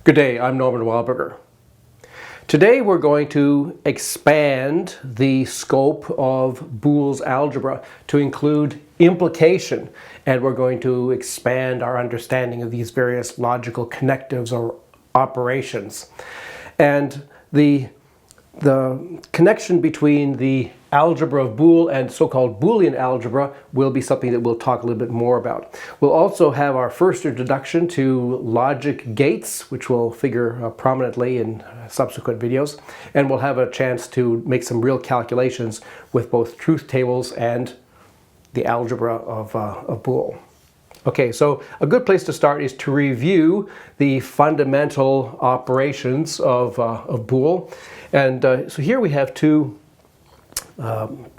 Good day, I'm J Wildberger. Today we're going to expand the scope of Boole's algebra to include implication, and we're going to expand our understanding of these various logical connectives or operations. And the connection between the algebra of Boole and so-called Boolean algebra will be something that we'll talk a little bit more about. We'll also have our first introduction to logic gates, which will figure prominently in subsequent videos, and we'll have a chance to make some real calculations with both truth tables and the algebra of Boole. Okay, so a good place to start is to review the fundamental operations of Boole. And so here we have two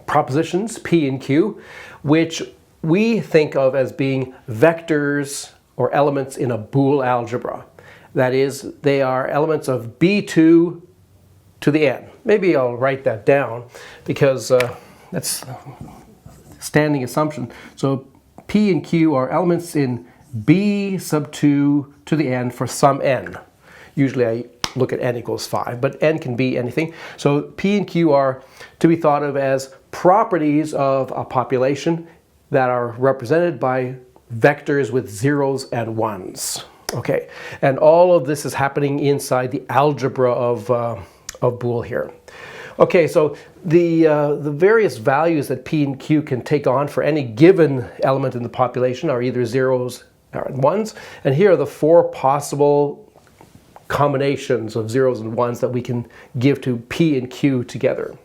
propositions, P and Q, which we think of as being vectors or elements in a Boole algebra. That is, they are elements of B2 to the n. Maybe I'll write that down because that's a standing assumption. So P and Q are elements in B sub 2 to the n for some n. Usually I look at n equals 5, but n can be anything. So P and Q are to be thought of as properties of a population that are represented by vectors with zeros and ones. Okay, and all of this is happening inside the algebra of Boole here. Okay, so the various values that P and Q can take on for any given element in the population are either zeros or ones, and here are the four possible combinations of zeros and ones that we can give to P and Q together.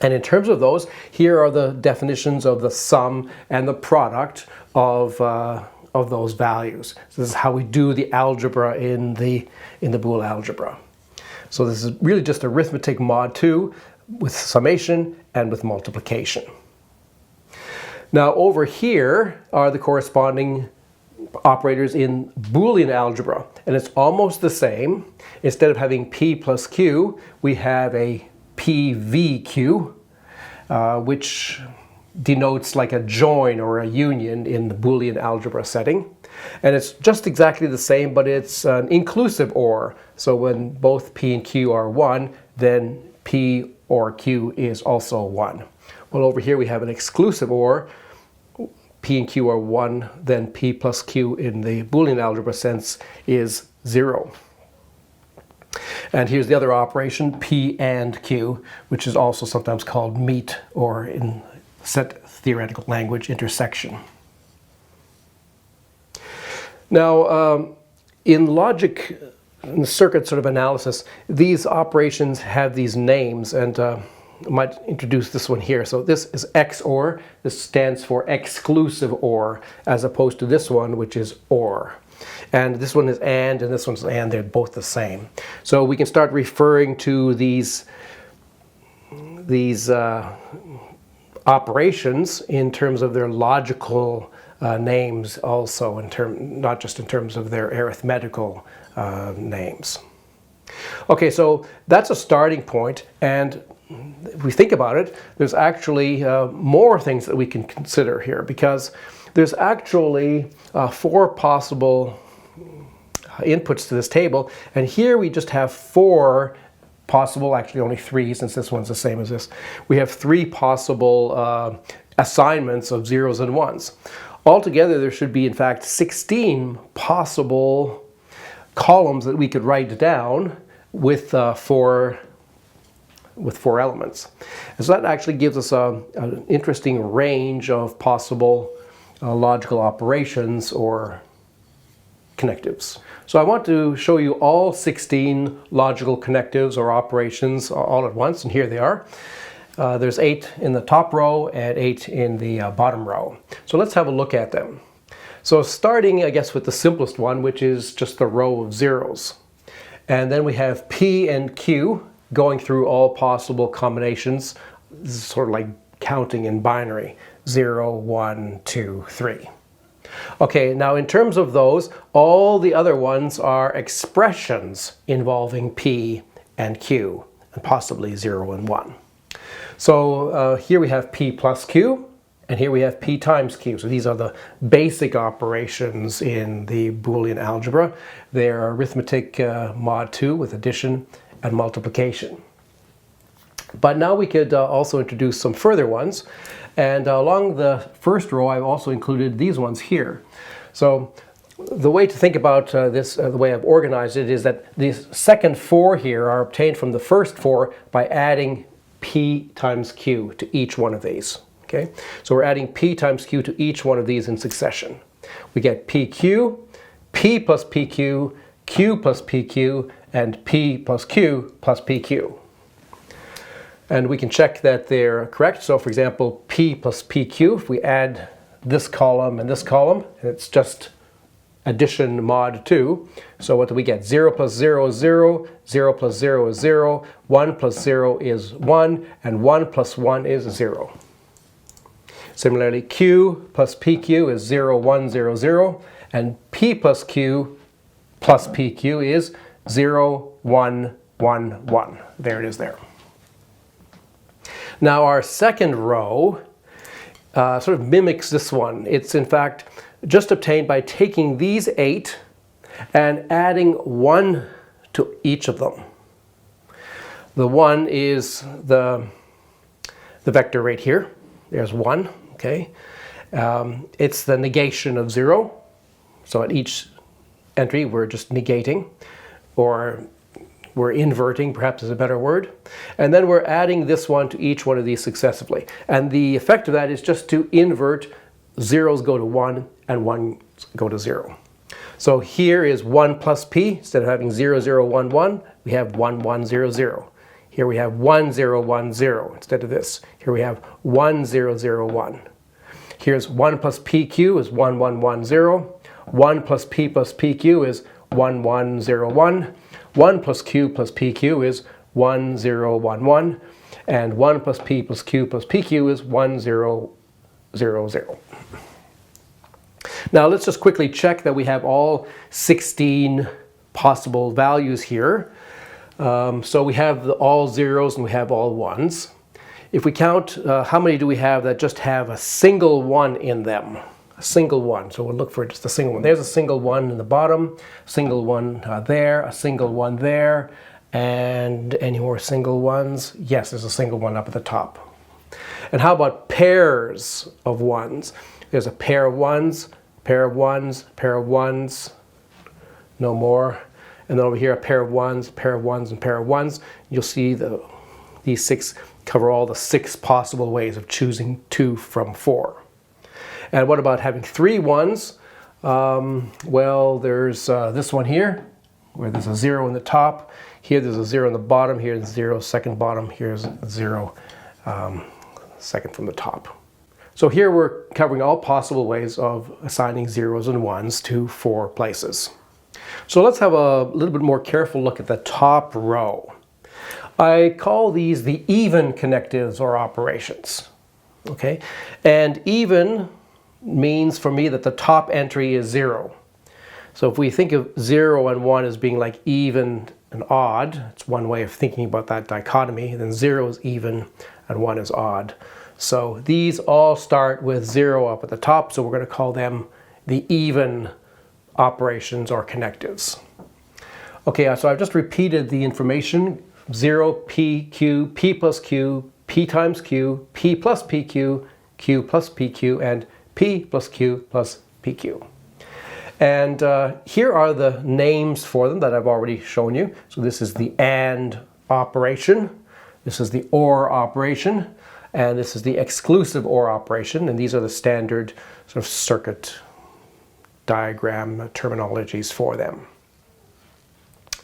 And in terms of those, here are the definitions of the sum and the product of those values. So this is how we do the algebra in the Boole algebra. So this is really just arithmetic mod 2 with summation and with multiplication. Now over here are the corresponding operators in Boolean algebra, and it's almost the same. Instead of having P plus Q, we have a PVQ, which denotes like a join or a union in the Boolean algebra setting. And it's just exactly the same, but it's an inclusive OR. So when both P and Q are 1, then P or Q is also 1. Well, over here we have an exclusive OR. P and Q are 1, then P plus Q in the Boolean algebra sense is 0. And here's the other operation, P and Q, which is also sometimes called meet, or in set theoretical language, intersection. Now, in logic, in the circuit sort of analysis, these operations have these names, and I might introduce this one here. So this is XOR. This stands for exclusive OR, as opposed to this one, which is OR. And this one is and this one's and. They're both the same. So we can start referring to these operations in terms of their logical names also, not just in terms of their arithmetical names. Okay, so that's a starting point, and if we think about it, there's actually more things that we can consider here, because there's actually 4 possible inputs to this table, and here we just have 4 possible, actually only 3 since this one's the same as this. We have 3 possible assignments of zeros and ones. Altogether there should be in fact 16 possible columns that we could write down with 4 elements. And so that actually gives us an interesting range of possible logical operations or connectives. So I want to show you all 16 logical connectives or operations all at once, and here they are. There's 8 in the top row and 8 in the bottom row. So let's have a look at them. So starting, I guess, with the simplest one, which is just the row of zeros. And then we have P and Q going through all possible combinations. This is sort of like counting in binary. 0, 1, 2, 3. Okay, now in terms of those, all the other ones are expressions involving P and Q, and possibly 0 and 1. So here we have P plus Q, and here we have p times q. So these are the basic operations in the Boolean algebra. They are arithmetic mod 2 with addition and multiplication. But now we could also introduce some further ones. And along the first row, I've also included these ones here. So the way to think about this, the way I've organized it, is that these second 4 here are obtained from the first 4 by adding p times q to each one of these. Okay? So we're adding p times q to each one of these in succession. We get pq, p plus pq, q plus pq, and p plus q plus pq. And we can check that they're correct. So for example, p plus pq, if we add this column and this column, and it's just addition mod 2. So what do we get? 0 plus 0 is 0, 0 plus 0 is 0, 1 plus 0 is 1, and 1 plus 1 is 0. Similarly, q plus pq is 0, 1, 0, 0, and p plus q plus pq is 0, 1, 1, 1. There it is there. Now our second row sort of mimics this one. It's in fact just obtained by taking these 8 and adding 1 to each of them. The 1 is the vector right here. There's 1, okay? It's the negation of 0. So at each entry we're just negating, or we're inverting, perhaps is a better word. And then we're adding this one to each one of these successively. And the effect of that is just to invert. Zeros go to 1 and 1 go to 0. So here is 1 plus p. Instead of having 0, 0, 1, 1, we have 1, 1, 0, 0. Here we have 1, 0, 1, 0 instead of this. Here we have 1, 0, 0, 1. Here's 1 plus pq is 1, 1, 1, 0. 1 plus pq is 1, 1, 0, 1. 1 plus q plus pq is 1, 0, 1, 1. And 1 plus p plus q plus pq is 1, 0, 0, 0. Now let's just quickly check that we have all 16 possible values here. So we have all zeros and we have all ones. If we count, how many do we have that just have a single 1 in them? A single 1. So we'll look for just a single 1. There's a single 1 in the bottom, single 1 there, a single 1 there, and any more single ones? Yes, there's a single 1 up at the top. And how about pairs of 1s? There's a pair of 1s, pair of 1s, pair of 1s, no more. And then over here a pair of 1s, pair of 1s, and pair of 1s. You'll see these 6 cover all the 6 possible ways of choosing 2 from 4. And what about having 3 1s? Well, there's this one here, where there's a 0 in the top. Here there's a 0 in the bottom. Here's 0, second bottom. Here's 0, second from the top. So here we're covering all possible ways of assigning 0s and 1s to 4 places. So let's have a little bit more careful look at the top row. I call these the even connectives or operations. Okay, and even means for me that the top entry is 0. So if we think of 0 and 1 as being like even and odd, it's one way of thinking about that dichotomy, then 0 is even and 1 is odd. So these all start with 0 up at the top, so we're going to call them the even operations or connectives. Okay, so I've just repeated the information: 0, p, q, p plus q, p times q, p plus pq, q plus pq, and p plus q plus pq. And here are the names for them that I've already shown you. So this is the AND operation, this is the OR operation, and this is the exclusive OR operation, and these are the standard sort of circuit diagram terminologies for them.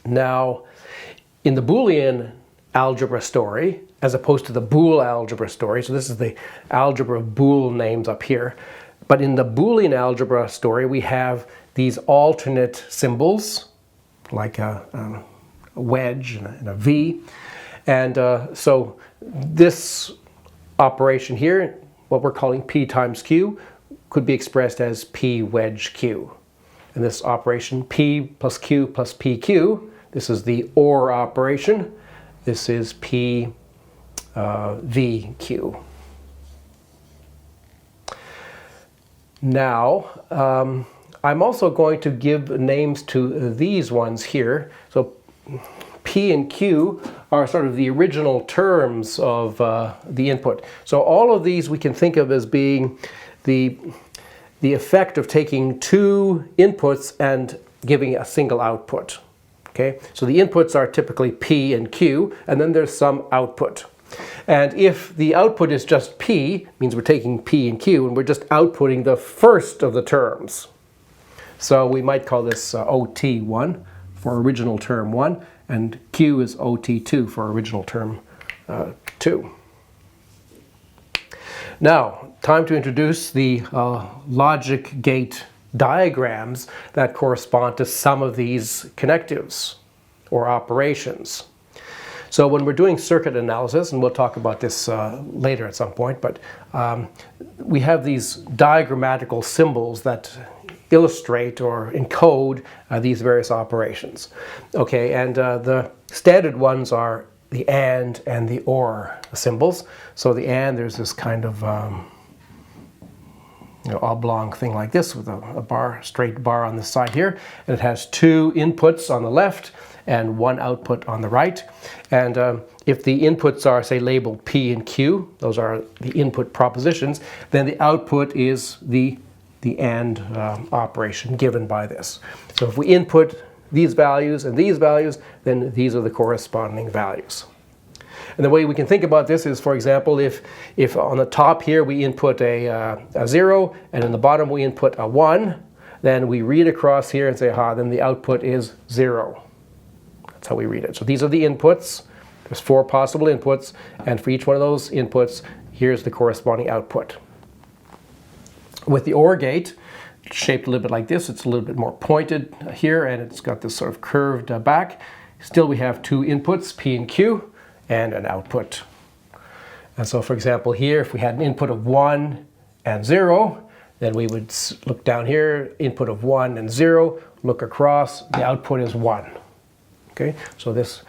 Now, in the Boolean algebra story, as opposed to the Boole algebra story, so this is the algebra of Boole names up here, but in the Boolean algebra story we have these alternate symbols, like a wedge and a V, and so this operation here, what we're calling p times q, could be expressed as p wedge q. And this operation, p plus q plus pq, this is the OR operation. This is p vq. Now, I'm also going to give names to these ones here. So P and Q are sort of the original terms of the input. So all of these we can think of as being the effect of taking two inputs and giving a single output. Okay, so the inputs are typically P and Q, and then there's some output. And if the output is just P, means we're taking P and Q, and we're just outputting the first of the terms. So we might call this OT1 for original term 1, and Q is OT2 for original term 2. Now, time to introduce the logic gate diagrams that correspond to some of these connectives or operations. So when we're doing circuit analysis, and we'll talk about this later at some point, but we have these diagrammatical symbols that illustrate or encode these various operations. Okay, and the standard ones are the AND and the OR symbols. So the AND, there's this kind of oblong thing like this with a bar, straight bar on the side here, and it has two inputs on the left and one output on the right. And if the inputs are, say, labeled P and Q, those are the input propositions, then the output is the AND operation given by this. So if we input these values and these values, then these are the corresponding values. And the way we can think about this is, for example, if on the top here we input a 0 and in the bottom we input a 1, then we read across here and say, aha, then the output is 0. That's how we read it. So these are the inputs. There's 4 possible inputs, and for each one of those inputs, here's the corresponding output. With the OR gate, it's shaped a little bit like this. It's a little bit more pointed here, and it's got this sort of curved back. Still, we have two inputs, P and Q, and an output. And so, for example, here, if we had an input of 1 and 0, then we would look down here, input of 1 and 0, look across, the output is 1. Okay, so this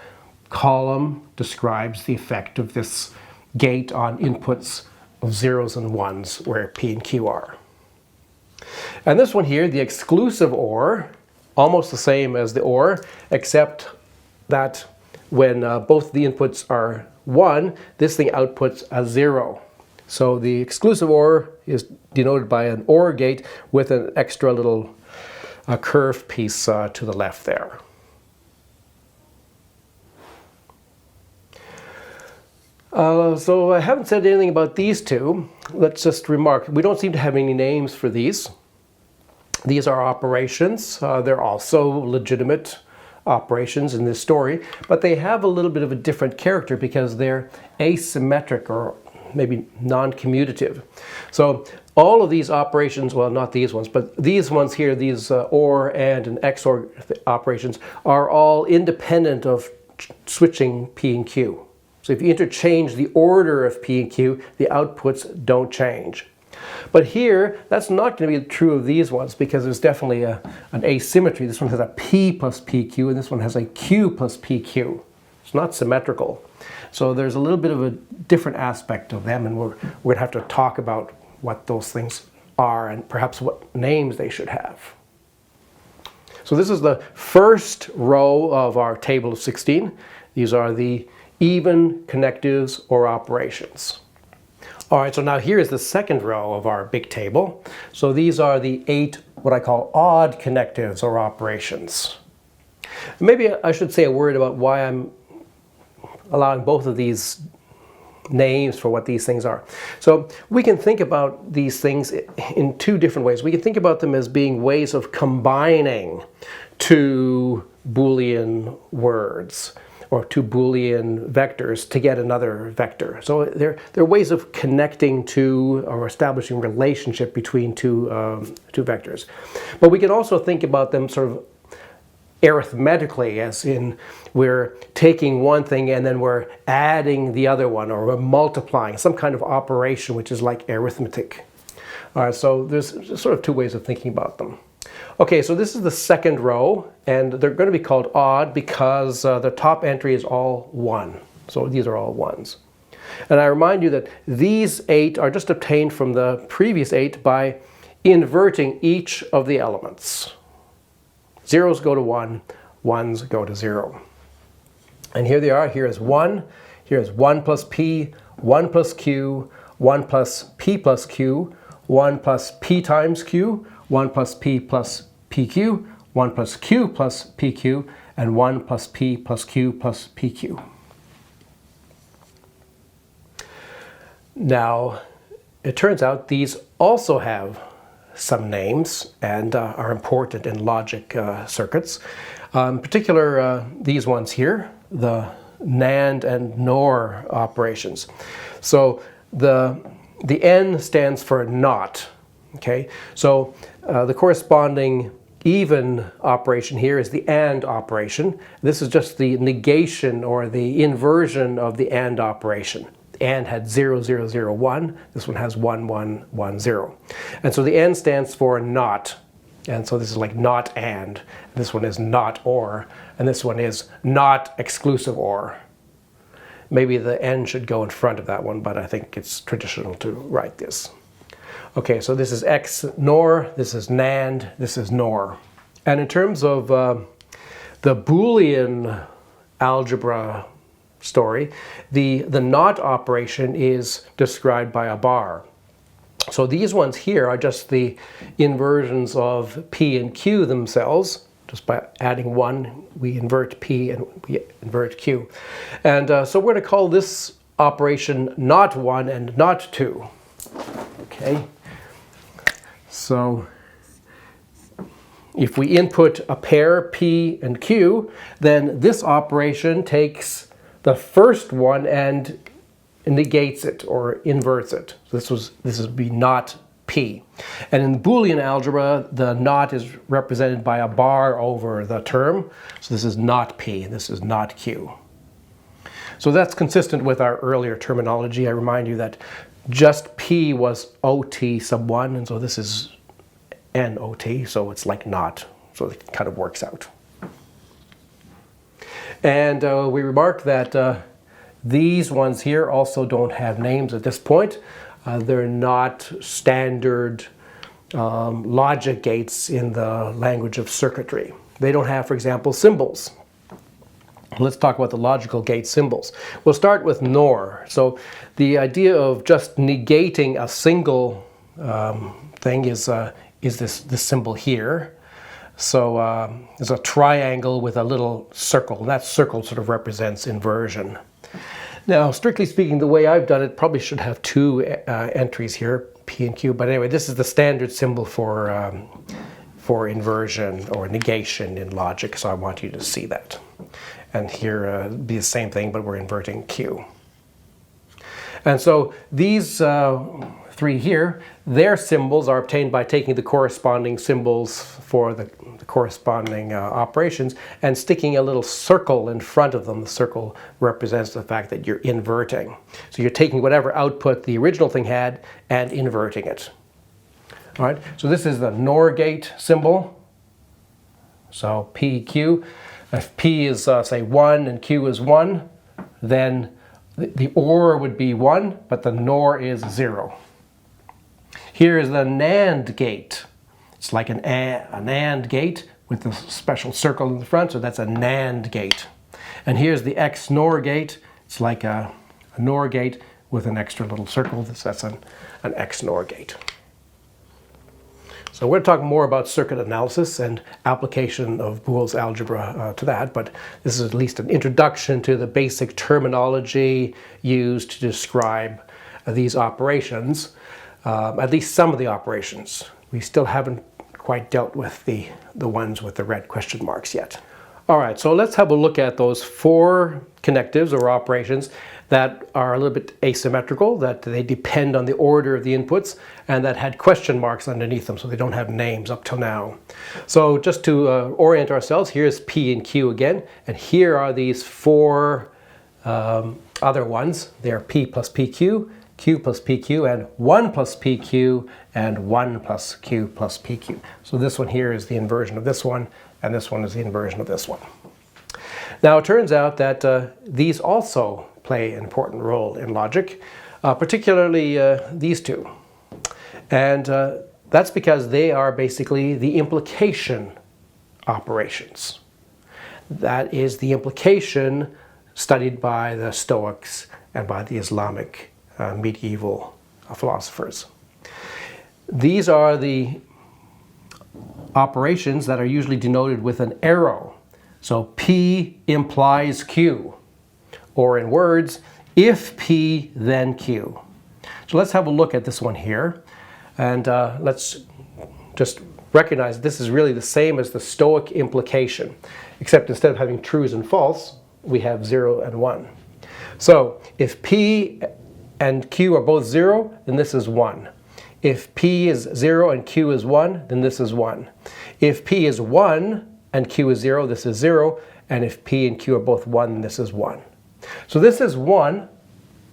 column describes the effect of this gate on inputs of 0s and 1s, where P and Q are. And this one here, the exclusive OR, almost the same as the OR, except that when both the inputs are 1, this thing outputs a 0. So the exclusive OR is denoted by an OR gate with an extra little curved piece to the left there. So I haven't said anything about these two. Let's just remark, we don't seem to have any names for these. These are operations. They're also legitimate operations in this story, but they have a little bit of a different character because they're asymmetric or maybe non-commutative. So all of these operations, well, not these ones, but these ones here, these OR, AND, and XOR operations are all independent of switching P and Q. So if you interchange the order of P and Q, the outputs don't change. But here, that's not going to be true of these ones because there's definitely an asymmetry. This one has a P plus PQ, and this one has a Q plus PQ. It's not symmetrical. So there's a little bit of a different aspect of them, and we're going to have to talk about what those things are and perhaps what names they should have. So this is the first row of our table of 16. These are the even connectives or operations. All right, so now here's the second row of our big table. So these are the 8, what I call odd connectives or operations. Maybe I should say a word about why I'm allowing both of these names for what these things are. So we can think about these things in two different ways. We can think about them as being ways of combining two Boolean words or two Boolean vectors to get another vector. So they're ways of connecting to or establishing relationship between two vectors. But we can also think about them sort of arithmetically, as in we're taking one thing and then we're adding the other one, or we're multiplying, some kind of operation which is like arithmetic. All right, so there's sort of two ways of thinking about them. Okay, so this is the second row, and they're going to be called odd because the top entry is all 1. So these are all 1s. And I remind you that these 8 are just obtained from the previous 8 by inverting each of the elements. Zeros go to 1, 1s go to 0. And here they are. Here is 1. Here is 1 plus p, 1 plus q, 1 plus p plus q, 1 plus p times q, 1 plus p plus pq, 1 plus q plus pq, and 1 plus p plus q plus pq. Now, it turns out these also have some names and are important in logic circuits. In particular, these ones here, the NAND and NOR operations. So the N stands for not. Okay, so the corresponding even operation here is the AND operation. This is just the negation or the inversion of the AND operation. AND had 0, 0, 0, 1. This one has 1, 1, 1, 0. And so the N stands for not. And so this is like not and. This one is not or. And this one is not exclusive or. Maybe the N should go in front of that one, but I think it's traditional to write this. Okay, so this is XNOR, this is NAND, this is NOR. And in terms of the Boolean algebra story, the not operation is described by a bar. So these ones here are just the inversions of p and q themselves. Just by adding 1, we invert p and we invert q. And so we're going to call this operation not 1 and not 2. Okay. So if we input a pair p and q, then this operation takes the first one and negates it or inverts it. So this would be not p. And in Boolean algebra, the not is represented by a bar over the term. So this is not p, this is not q. So that's consistent with our earlier terminology. I remind you that just p was ot sub 1, and so this is not, so it's like not. So it kind of works out. And we remark that these ones here also don't have names at this point. They're not standard logic gates in the language of circuitry. They don't have, for example, symbols. Let's talk about the logical gate symbols. We'll start with NOR. So the idea of just negating a single thing is this symbol here. So there's a triangle with a little circle, and that circle sort of represents inversion. Now, strictly speaking, the way I've done it probably should have 2 entries here, p and q. But anyway, this is the standard symbol for inversion or negation in logic, so I want you to see that. And here it'd be the same thing, but we're inverting q. And so these 3 here, their symbols are obtained by taking the corresponding symbols for the corresponding operations and sticking a little circle in front of them. The circle represents the fact that you're inverting. So you're taking whatever output the original thing had and inverting it. All right, so this is the NOR gate symbol. So P, Q. If P is, say, 1 and Q is 1, then the OR would be 1, but the NOR is 0. Here is the NAND gate. It's like an AND gate with a special circle in the front, so that's a NAND gate. And here's the XNOR gate. It's like a NOR gate with an extra little circle. That's an XNOR gate. So we're going to talk more about circuit analysis and application of Boole's algebra to that, but this is at least an introduction to the basic terminology used to describe these operations, at least some of the operations. We still haven't quite dealt with the ones with the red question marks yet. All right, so let's have a look at those 4 connectives or operations that are a little bit asymmetrical, that they depend on the order of the inputs, and that had question marks underneath them, so they don't have names up till now. So just to orient ourselves, here's P and Q again, and here are these 4 other ones. They're P plus PQ, Q plus PQ, and 1 plus PQ, and 1 plus Q plus PQ. So this one here is the inversion of this one, and this one is the inversion of this one. Now it turns out that these also play an important role in logic, particularly these 2. And That's because they are basically the implication operations. That is the implication studied by the Stoics and by the Islamic medieval philosophers. These are the operations that are usually denoted with an arrow. So P implies Q, or in words, if P then Q. So let's have a look at this one here, and let's just recognize this is really the same as the Stoic implication, except instead of having trues and false, we have 0 and 1. So if P and Q are both 0, then this is 1. If P is 0 and Q is 1, then this is 1. If P is 1 and Q is 0, this is 0. And if P and Q are both 1, then this is 1. So this is 1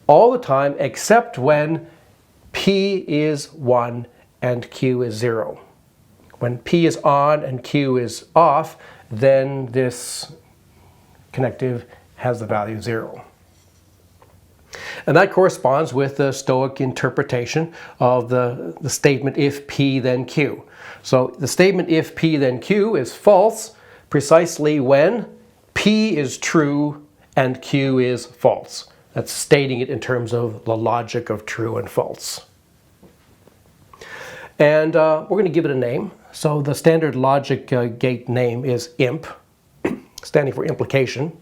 all the time except when P is 1 and Q is 0. When P is on and Q is off, then this connective has the value 0. And that corresponds with the Stoic interpretation of the statement if P then Q. So the statement if P then Q is false precisely when P is true and Q is false. That's stating it in terms of the logic of true and false. And we're going to give it a name. So the standard logic gate name is IMP, standing for implication.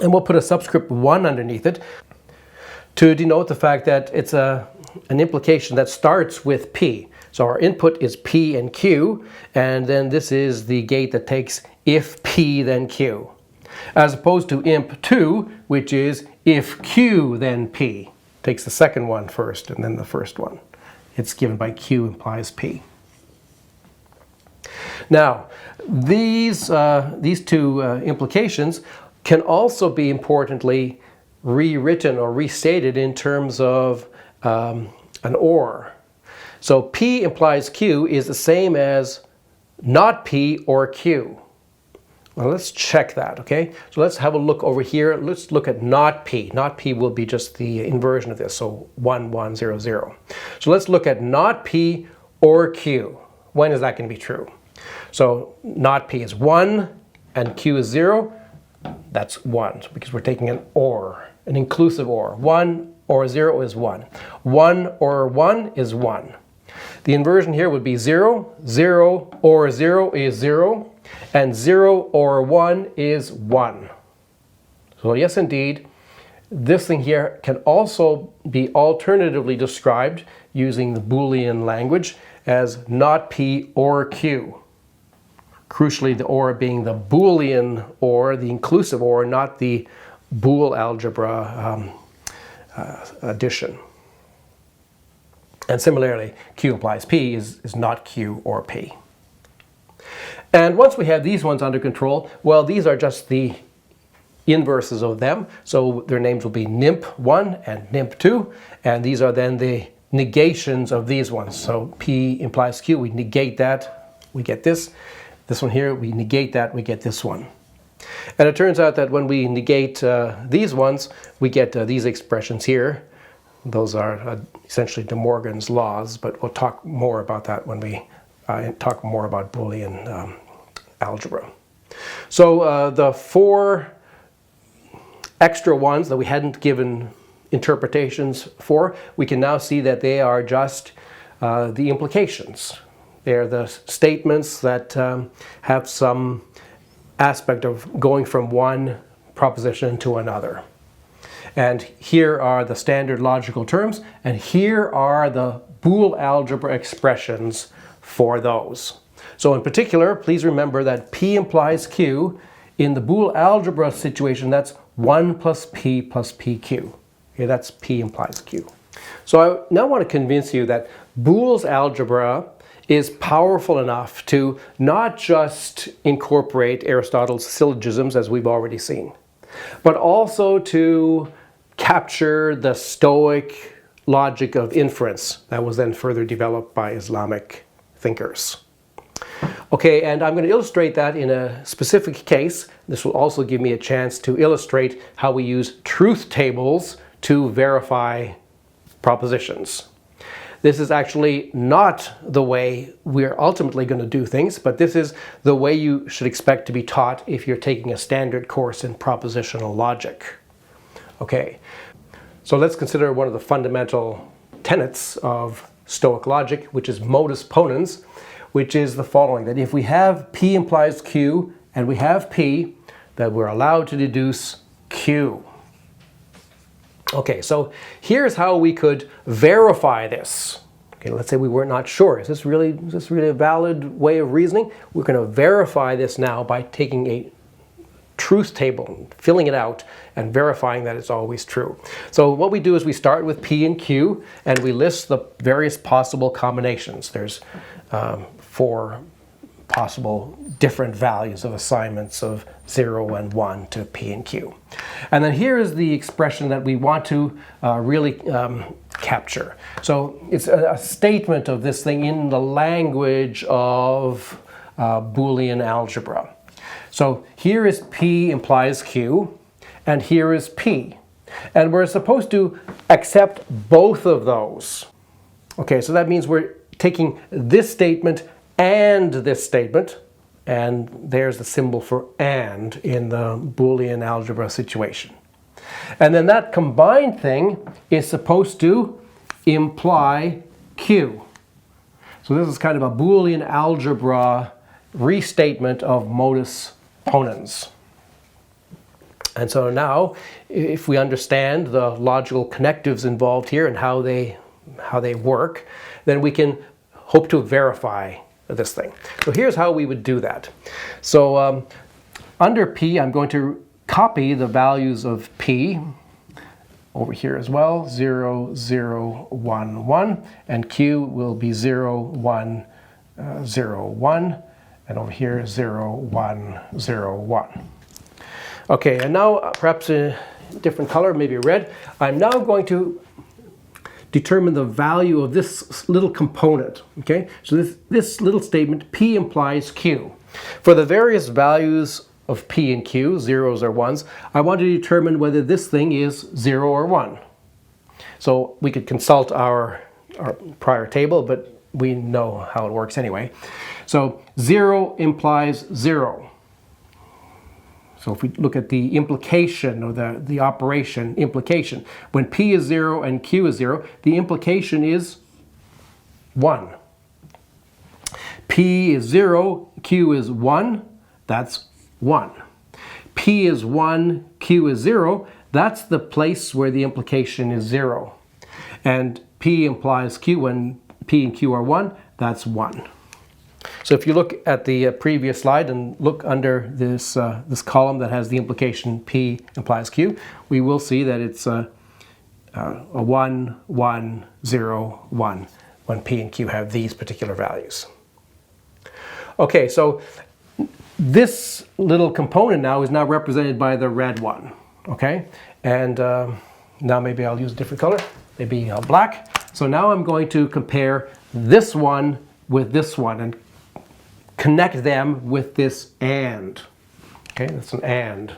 And we'll put a subscript 1 underneath it to denote the fact that it's an implication that starts with P. So our input is P and Q, and then this is the gate that takes if P then Q. As opposed to imp2, which is if Q then P. Takes the second one first and then the first one. It's given by Q implies P. Now, these two implications can also be importantly rewritten or restated in terms of an OR. So P implies Q is the same as not P or Q. Well, let's check that, okay? So let's have a look over here. Let's look at not P. Not P will be just the inversion of this, so 1, 1, 0, 0. So let's look at not P or Q. When is that going to be true? So not P is 1 and Q is 0. That's 1, because we're taking an OR, an inclusive OR. 1 or 0 is 1. 1 or 1 is 1. The inversion here would be 0. 0 or 0 is 0. And 0 or 1 is 1. So yes, indeed, this thing here can also be alternatively described using the Boolean language as not P or Q. Crucially, the OR being the Boolean OR, the inclusive OR, not the Boole algebra addition. And similarly, Q implies P is not Q or P. And once we have these ones under control, well, these are just the inverses of them. So their names will be NIMP1 and NIMP2. And these are then the negations of these ones. So P implies Q, we negate that, we get this. This one here, we negate that, we get this one. And it turns out that when we negate these ones, we get these expressions here. Those are essentially De Morgan's laws, but we'll talk more about that when we talk more about Boolean algebra. So the 4 extra ones that we hadn't given interpretations for, we can now see that they are just the implications. They're the statements that have some aspect of going from one proposition to another. And here are the standard logical terms, and here are the Boole algebra expressions for those. So in particular, please remember that P implies Q. In the Boole algebra situation, that's 1 plus PQ. Okay, that's P implies Q. So I now want to convince you that Boole's algebra is powerful enough to not just incorporate Aristotle's syllogisms, as we've already seen, but also to capture the Stoic logic of inference that was then further developed by Islamic thinkers. Okay, and I'm going to illustrate that in a specific case. This will also give me a chance to illustrate how we use truth tables to verify propositions. this is actually not the way we're ultimately going to do things, but this is the way you should expect to be taught if you're taking a standard course in propositional logic. Okay, so let's consider one of the fundamental tenets of Stoic logic, which is Modus Ponens, which is the following: that if we have P implies Q and we have P, that we're allowed to deduce Q. Okay, so here's how we could verify this. Okay, let's say we were not sure. Is this really a valid way of reasoning? We're going to verify this now by taking a truth table, filling it out, and verifying that it's always true. So what we do is we start with P and Q, and we list the various possible combinations. There's 4 possible different values of assignments of 0 and 1 to P and Q. And then here is the expression that we want to really capture. So it's a statement of this thing in the language of Boolean algebra. So here is P implies Q, and here is P. And we're supposed to accept both of those. Okay, so that means we're taking this statement and this statement, and there's the symbol for AND in the Boolean algebra situation. And then that combined thing is supposed to imply Q. So this is kind of a Boolean algebra restatement of Modus Ponens. And so now, if we understand the logical connectives involved here and how they work, then we can hope to verify this thing. So here's how we would do that. So under P, I'm going to copy the values of P over here as well, 0, 0, 1, 1, and Q will be 0, 1, 0, 1, and over here 0, 1, 0, 1. Okay, and now perhaps a different color, maybe red. I'm now going to determine the value of this little component. Okay, so this little statement, P implies Q. For the various values of P and Q, zeros or ones, I want to determine whether this thing is 0 or 1. So we could consult our prior table, but we know how it works anyway. So 0 implies 0. So if we look at the implication, or the operation implication, when P is 0 and Q is 0, the implication is 1. P is 0, Q is 1, that's 1. P is 1, Q is 0, that's the place where the implication is 0. And P implies Q when P and Q are 1, that's 1. So if you look at the previous slide and look under this column that has the implication P implies Q, we will see that it's a 1, 1, 0, 1 when P and Q have these particular values. Okay, so this little component now is now represented by the red one. Okay, and now maybe I'll use a different color, maybe black. So now I'm going to compare this one with this one and connect them with this AND. Okay, that's an AND.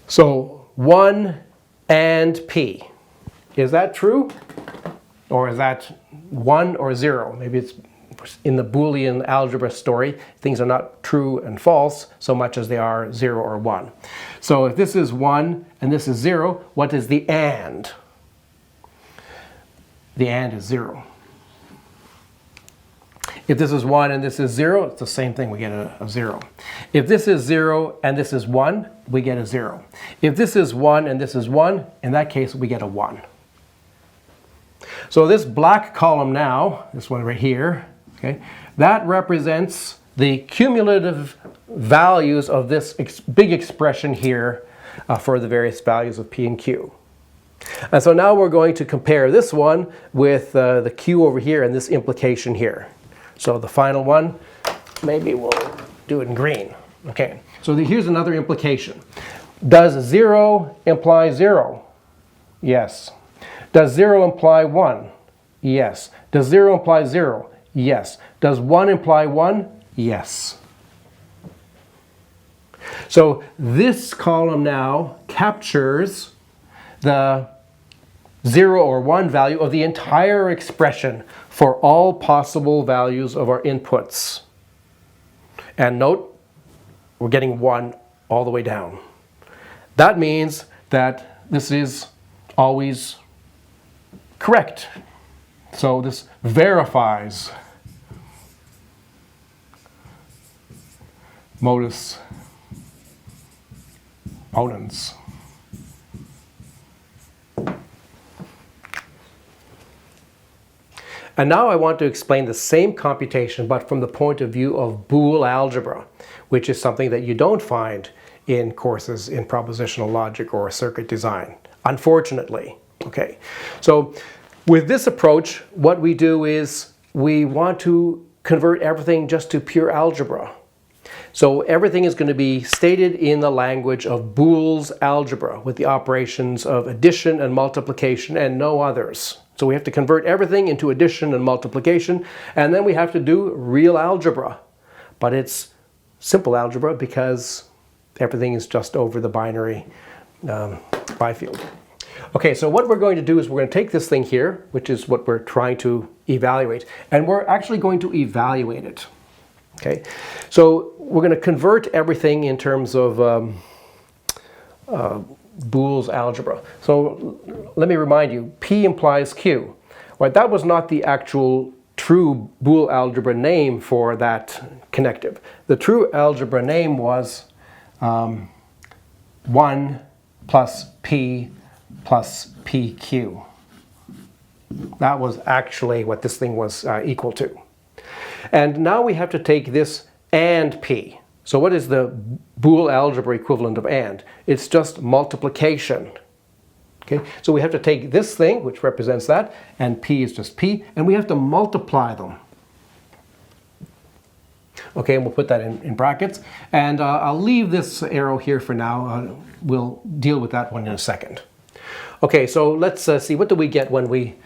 So 1 and P. Is that true? Or is that 1 or 0? Maybe it's in the Boolean algebra story, things are not true and false so much as they are 0 or 1. So if this is 1 and this is 0, what is the AND? The AND is 0. If this is 1 and this is 0, it's the same thing, we get a 0. If this is 0 and this is 1, we get a 0. If this is 1 and this is 1, in that case we get a 1. So this black column now, this one right here, okay, that represents the cumulative values of this big expression here for the various values of P and Q. And so now we're going to compare this one with the Q over here and this implication here. So the final one, maybe we'll do it in green. Okay, so here's another implication. Does 0 imply 0? Yes. Does 0 imply 1? Yes. Does 0 imply 0? Yes. Does 1 imply 1? Yes. So this column now captures the 0 or 1 value of the entire expression for all possible values of our inputs. And note, we're getting 1 all the way down. That means that this is always correct. So this verifies Modus Ponens. And now I want to explain the same computation, but from the point of view of Boole algebra, which is something that you don't find in courses in propositional logic or circuit design, unfortunately. Okay, so with this approach, what we do is we want to convert everything just to pure algebra. So everything is going to be stated in the language of Boole's algebra with the operations of addition and multiplication and no others. So we have to convert everything into addition and multiplication, and then we have to do real algebra. But it's simple algebra because everything is just over the binary bifield. Okay, so what we're going to do is we're going to take this thing here, which is what we're trying to evaluate, and we're actually going to evaluate it. Okay, so we're going to convert everything in terms of Boole's algebra. So let me remind you, P implies Q. Right, that was not the actual true Boole algebra name for that connective. The true algebra name was 1 plus P plus PQ. That was actually what this thing was equal to. And now we have to take this and P. So what is the Boole algebra equivalent of and? It's just multiplication. Okay, so we have to take this thing, which represents that, and P is just P, and we have to multiply them. Okay, and we'll put that in brackets. And I'll leave this arrow here for now. We'll deal with that one in a second. Okay, so let's see, what do we get when we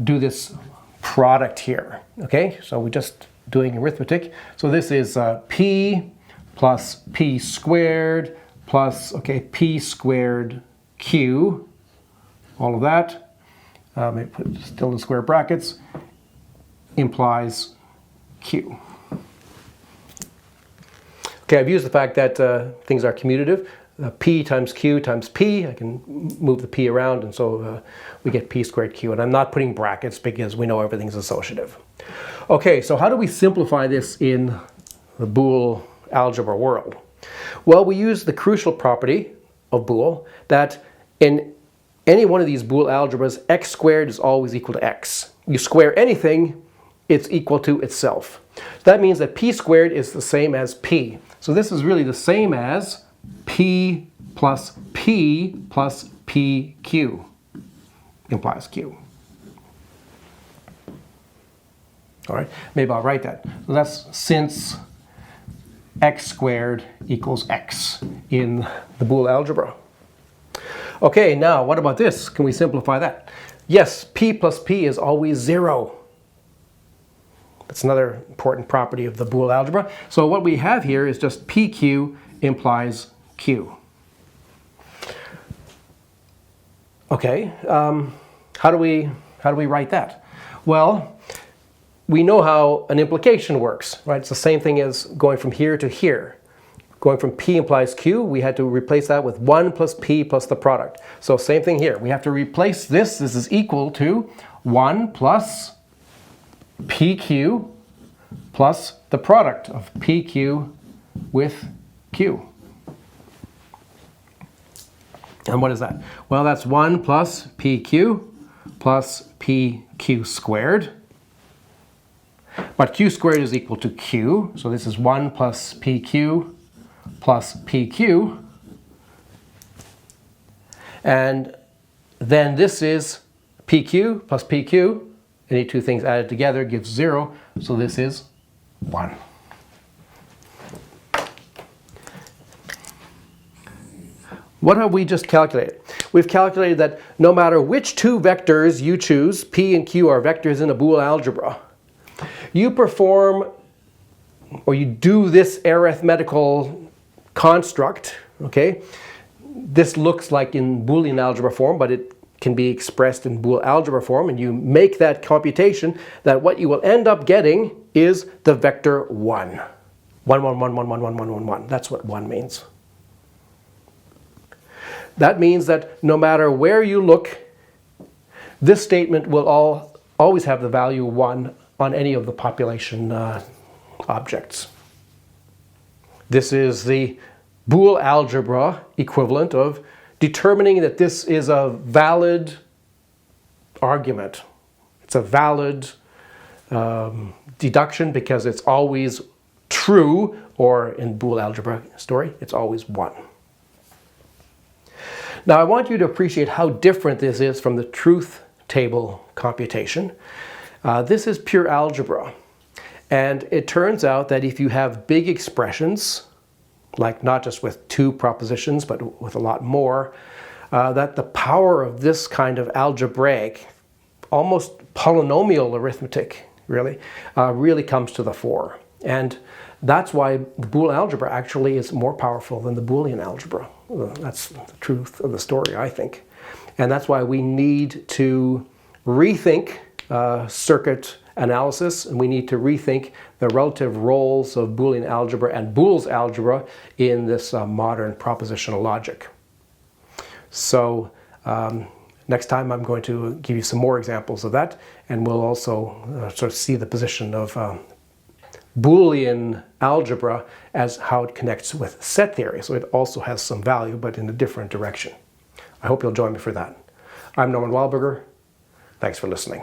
do this product here? Okay, so we're just doing arithmetic. So this is P plus P squared plus, okay, P squared Q, all of that, maybe put it still in square brackets, implies Q. Okay, I've used the fact that things are commutative. P times Q times P, I can move the P around, and so we get P squared Q. And I'm not putting brackets because we know everything's associative. Okay, so how do we simplify this in the Boole algebra world? Well, we use the crucial property of Boole that in any one of these Boole algebras, x squared is always equal to x. You square anything, it's equal to itself. So that means that P squared is the same as P. So this is really the same as P plus PQ implies Q. All right, maybe I'll write that. So that's since x squared equals x in the Boole algebra. Okay, now what about this? Can we simplify that? Yes, P plus P is always 0. That's another important property of the Boole algebra. So what we have here is just PQ implies Q. Okay, how do we write that? Well, we know how an implication works, right? It's the same thing as going from here to here. Going from P implies Q, we had to replace that with 1 plus P plus the product. So same thing here. We have to replace this. This is equal to 1 plus PQ plus the product of PQ with Q. And what is that? Well, that's 1 plus PQ plus PQ squared. But Q squared is equal to Q. So this is 1 plus PQ plus PQ. And then this is PQ plus PQ. Any two things added together gives 0. So this is 1. What have we just calculated? We've calculated that no matter which two vectors you choose, P and Q are vectors in a Boole algebra, you perform, or you do this arithmetical construct, okay? This looks like in Boolean algebra form, but it can be expressed in Boole algebra form, and you make that computation, that what you will end up getting is the vector 1. 1, 1, 1, 1, 1, 1, 1, 1, 1. That's what 1 means. That means that no matter where you look, this statement will always have the value 1 on any of the population objects. This is the Boole algebra equivalent of determining that this is a valid argument. It's a valid deduction because it's always true, or in Boole algebra story, it's always 1. Now I want you to appreciate how different this is from the truth table computation. This is pure algebra. And it turns out that if you have big expressions, like not just with 2 propositions, but with a lot more, that the power of this kind of algebraic, almost polynomial arithmetic, really comes to the fore. And that's why the Boole algebra actually is more powerful than the Boolean algebra. That's the truth of the story, I think. And that's why we need to rethink circuit analysis, and we need to rethink the relative roles of Boolean algebra and Boole's algebra in this modern propositional logic. So next time I'm going to give you some more examples of that, and we'll also sort of see the position of Boolean algebra as how it connects with set theory. So it also has some value, but in a different direction. I hope you'll join me for that. I'm J Wildberger. Thanks for listening.